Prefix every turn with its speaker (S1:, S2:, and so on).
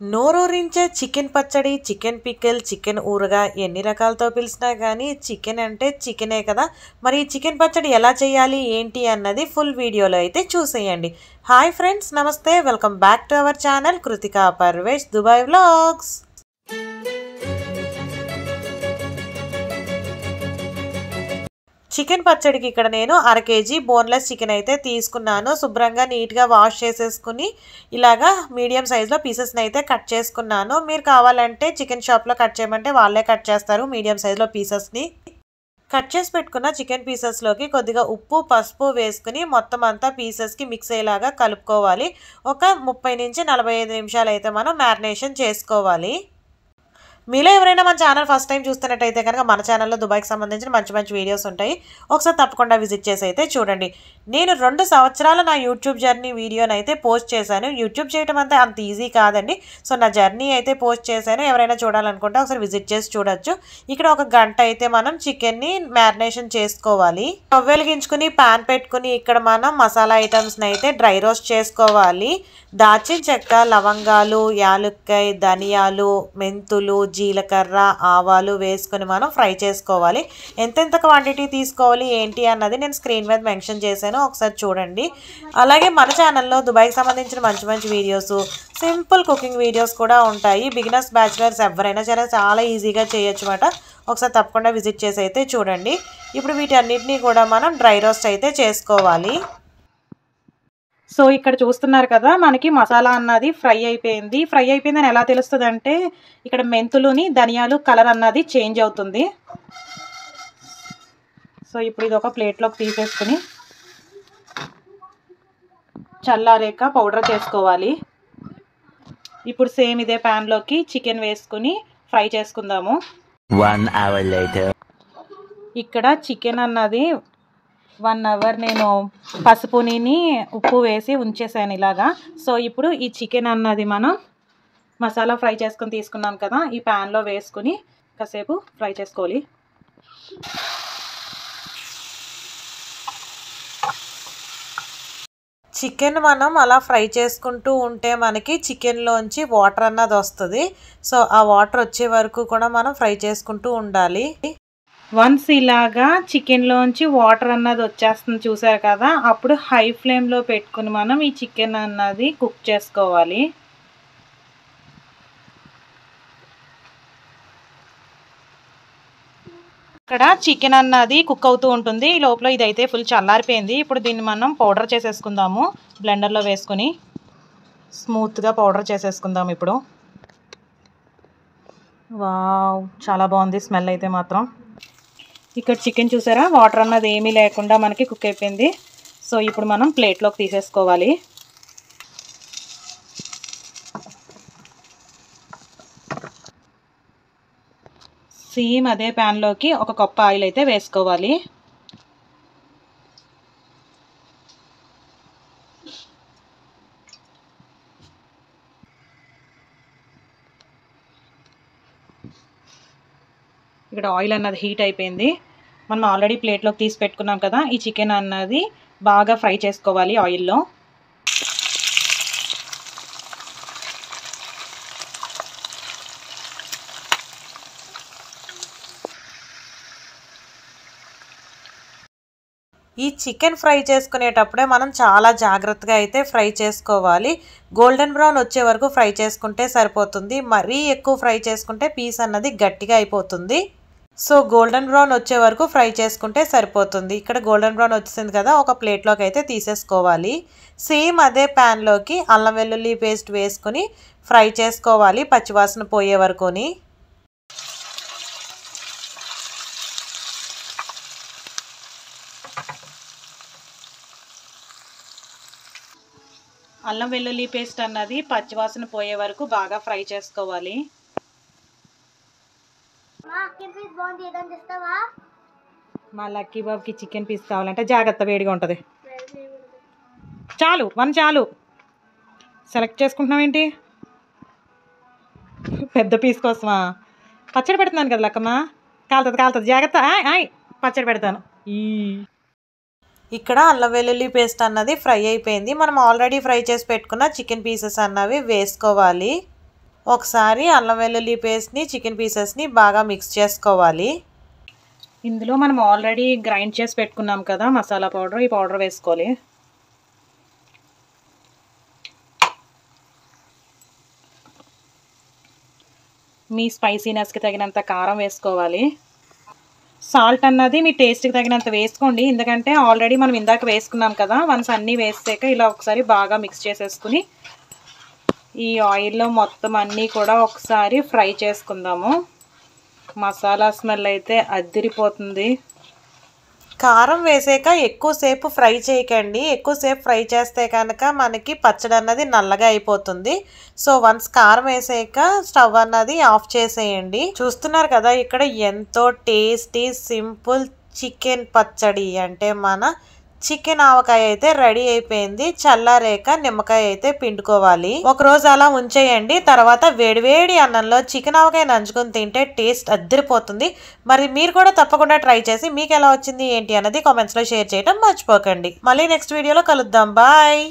S1: నోరూరించే chicken పచ్చడి, chicken pickle, chicken ఊరగా ఎన్ని రకాలతో పిలిచినా కానీ చికెన్ అంటే చికెనే కదా. మరి ఈ చికెన్ పచ్చడి ఎలా చేయాలి ఏంటి అన్నది ఫుల్ వీడియోలో అయితే చూసేయండి. హాయ్ ఫ్రెండ్స్, నమస్తే, welcome back to our channel Kritika Parvesh Dubai vlogs. Chicken పచ్చడికి ఇక్కడ నేను 1/2 kg బోన్లెస్ చికెన్ అయితే తీసుకున్నాను. శుభ్రంగా నీట్గా వాష్ చేసేసుకుని ఇలాగా మీడియం సైజులో పీసెస్ని అయితే కట్ చేసుకున్నాను. మీరు కావాలంటే చికెన్ షాప్లో కట్ చేయమంటే వాళ్ళే కట్ చేస్తారు మీడియం సైజులో పీసెస్ని. కట్ చేసి పెట్టుకున్న చికెన్ పీసెస్లోకి కొద్దిగా ఉప్పు, పసుపు వేసుకుని మొత్తం అంతా పీసెస్కి మిక్స్ అయ్యేలాగా కలుపుకోవాలి. ఒక 30 నుంచి 45 నిమిషాలు అయితే మనం మ్యారినేషన్ చేసుకోవాలి. మీలో ఎవరైనా మన ఛానల్ ఫస్ట్ టైం చూస్తున్నట్టయితే కనుక మన ఛానల్లో దుబాయ్కి సంబంధించిన మంచి మంచి వీడియోస్ ఉంటాయి. ఒకసారి తప్పకుండా విజిట్ చేసి అయితే చూడండి. నేను 2 సంవత్సరాల నా యూట్యూబ్ జర్నీ వీడియోని అయితే పోస్ట్ చేశాను. యూట్యూబ్ చేయడం అంతా అంత ఈజీ కాదండి. సో నా జర్నీ అయితే పోస్ట్ చేశాను. ఎవరైనా చూడాలనుకుంటే ఒకసారి విజిట్ చేసి చూడొచ్చు. ఇక్కడ 1 గంట అయితే మనం చికెన్ని మ్యారినేషన్ చేసుకోవాలి. స్టవ్ వెలిగించుకుని ప్యాన్ పెట్టుకుని ఇక్కడ మనం మసాలా ఐటమ్స్ని అయితే డ్రై రోస్ట్ చేసుకోవాలి. దాల్చిన చెక్క, లవంగాలు, యాలుక్కాయ, ధనియాలు, మెంతులు, జీలకర్ర, ఆవాలు వేసుకొని మనం ఫ్రై చేసుకోవాలి. ఎంతెంత క్వాంటిటీ తీసుకోవాలి ఏంటి అన్నది నేను స్క్రీన్ మీద మెన్షన్ చేశాను, ఒకసారి చూడండి. అలాగే మన ఛానల్లో దుబాయ్కి సంబంధించిన మంచి మంచి వీడియోస్, సింపుల్ కుకింగ్ వీడియోస్ కూడా ఉంటాయి. బిగినర్స్, బ్యాచిలర్స్ ఎవరైనా సరే చాలా ఈజీగా చేయొచ్చు అన్నమాట. ఒకసారి తప్పకుండా విజిట్ చేసి అయితే చూడండి. ఇప్పుడు వీటన్నిటినీ కూడా మనం డ్రై రోస్ట్ అయితే చేసుకోవాలి. సో ఇక్కడ చూస్తున్నారు కదా, మనకి మసాలా అన్నది ఫ్రై అయిపోయింది. ఫ్రై అయిపోయిందని ఎలా తెలుస్తుంది అంటే ఇక్కడ మెంతులుని, ధనియాలు కలర్ అన్నది చేంజ్ అవుతుంది. సో ఇప్పుడు ఇది ఒక ప్లేట్లోకి తీసేసుకుని చల్లారేక పౌడర్ చేసుకోవాలి. ఇప్పుడు సేమ్ ఇదే ప్యాన్లోకి చికెన్ వేసుకుని ఫ్రై చేసుకుందాము.
S2: 1 hour later.
S1: ఇక్కడ చికెన్ అన్నది 1 అవర్ నేను పసుపుని, ఉప్పు వేసి ఉంచేసాను ఇలాగా. సో ఇప్పుడు ఈ చికెన్ అన్నది మనం మసాలా ఫ్రై చేసుకుని తీసుకున్నాం కదా, ఈ ప్యాన్లో వేసుకుని కాసేపు ఫ్రై చేసుకోవాలి. చికెన్ మనం అలా ఫ్రై చేసుకుంటూ ఉంటే మనకి చికెన్లోంచి వాటర్ అన్నది వస్తుంది. సో ఆ వాటర్ వచ్చే వరకు కూడా మనం ఫ్రై చేసుకుంటూ ఉండాలి. వన్స్ ఇలాగా చికెన్లోంచి వాటర్ అన్నది వచ్చేస్తుంది చూసారు కదా, అప్పుడు హై ఫ్లేమ్లో పెట్టుకుని మనం ఈ చికెన్ అన్నది కుక్ చేసుకోవాలి. ఇక్కడ చికెన్ అన్నది కుక్ అవుతూ ఉంటుంది. ఈ లోపల ఇదైతే ఫుల్ చల్లారిపోయింది. ఇప్పుడు దీన్ని మనం పౌడర్ చేసేసుకుందాము. బ్లెండర్లో వేసుకుని స్మూత్గా పౌడర్ చేసేసుకుందాం. ఇప్పుడు వావ్, చాలా బాగుంది స్మెల్ అయితే మాత్రం. ఇక్కడ చికెన్ చూసారా, వాటర్ అన్నది ఏమీ లేకుండా మనకి కుక్ అయిపోయింది. సో ఇప్పుడు మనం ప్లేట్లోకి తీసేసుకోవాలి. సేమ్ అదే ప్యాన్లోకి 1 కప్ ఆయిల్ అయితే వేసుకోవాలి. ఇక్కడ ఆయిల్ అన్నది హీట్ అయిపోయింది. మనం ఆల్రెడీ ప్లేట్లోకి తీసి పెట్టుకున్నాం కదా, ఈ చికెన్ అన్నది బాగా ఫ్రై చేసుకోవాలి ఆయిల్లో. ఈ చికెన్ ఫ్రై చేసుకునేటప్పుడే మనం చాలా జాగ్రత్తగా అయితే ఫ్రై చేసుకోవాలి. గోల్డెన్ బ్రౌన్ వచ్చే వరకు ఫ్రై చేసుకుంటే సరిపోతుంది. మరీ ఎక్కువ ఫ్రై చేసుకుంటే పీస్ అన్నది గట్టిగా అయిపోతుంది. సో గోల్డెన్ బ్రౌన్ వచ్చే వరకు ఫ్రై చేసుకుంటే సరిపోతుంది. ఇక్కడ గోల్డెన్ బ్రౌన్ వచ్చింది కదా, ఒక ప్లేట్లోకి అయితే తీసేసుకోవాలి. సేమ్ అదే ప్యాన్లోకి అల్లం వెల్లుల్లి పేస్ట్ వేసుకుని ఫ్రై చేసుకోవాలి పచ్చివాసన పోయే వరకుని. అల్లం వెల్లుల్లి పేస్ట్ అన్నది పచ్చివాసన పోయే వరకు బాగా ఫ్రై చేసుకోవాలి. మా లక్కీ బాబుకి చికెన్ పీస్ కావాలంటే జాగ్రత్త, వేడిగా ఉంటుంది. చాలు, 1 చాలు. సెలెక్ట్ చేసుకుంటున్నాం ఏంటి, పెద్ద పీస్ కోసమా? పచ్చడి పెడుతున్నాను కదా లక్కమ్మ, కాలుతుంది జాగ్రత్త. పచ్చడి పెడతాను. ఇక్కడ అల్లం వెల్లుల్లి పేస్ట్ అన్నది ఫ్రై అయిపోయింది. మనం ఆల్రెడీ ఫ్రై చేసి పెట్టుకున్న చికెన్ పీసెస్ అన్నవి వేసుకోవాలి. ఒకసారి అల్లం వెల్లుల్లి పేస్ట్ని చికెన్ పీసెస్ని బాగా మిక్స్ చేసుకోవాలి.
S3: ఇందులో మనం ఆల్రెడీ గ్రైండ్ చేసి పెట్టుకున్నాం కదా మసాలా పౌడర్, ఈ పౌడర్ వేసుకోవాలి. మీ స్పైసీనెస్కి తగినంత కారం వేసుకోవాలి. సాల్ట్ అన్నది మీ టేస్ట్కి తగినంత వేసుకోండి, ఎందుకంటే ఆల్రెడీ మనం ఇందాక వేసుకున్నాం కదా. వన్స్ అన్నీ వేసాక ఇలా ఒకసారి బాగా మిక్స్ చేసేసుకుని ఈ ఆయిల్లో మొత్తం అన్నీ కూడా ఒకసారి ఫ్రై చేసుకుందాము. మసాలా స్మెల్ అయితే అద్దిరిపోతుంది.
S1: కారం వేసాక ఎక్కువసేపు ఫ్రై చేయకండి. ఎక్కువసేపు ఫ్రై చేస్తే కనుక మనకి పచ్చడి అన్నది నల్లగా అయిపోతుంది. సో వన్స్ కారం వేసాక స్టవ్ అన్నది ఆఫ్ చేసేయండి. చూస్తున్నారు కదా ఇక్కడ ఎంతో టేస్టీ సింపుల్ చికెన్ పచ్చడి, అంటే మన చికెన్ ఆవకాయ అయితే రెడీ అయిపోయింది. చల్లారేక నిమ్మకాయ అయితే పిండుకోవాలి. ఒక రోజు అలా ఉంచేయండి. తర్వాత వేడివేడి అన్నంలో చికెన్ ఆవకాయ నంచుకొని తింటే టేస్ట్ అద్దరిపోతుంది. మరి మీరు కూడా తప్పకుండా ట్రై చేసి మీకు ఎలా వచ్చింది ఏంటి అన్నది కామెంట్స్లో షేర్ చేయడం మర్చిపోకండి. మళ్ళీ నెక్స్ట్ వీడియోలో కలుద్దాం. బాయ్.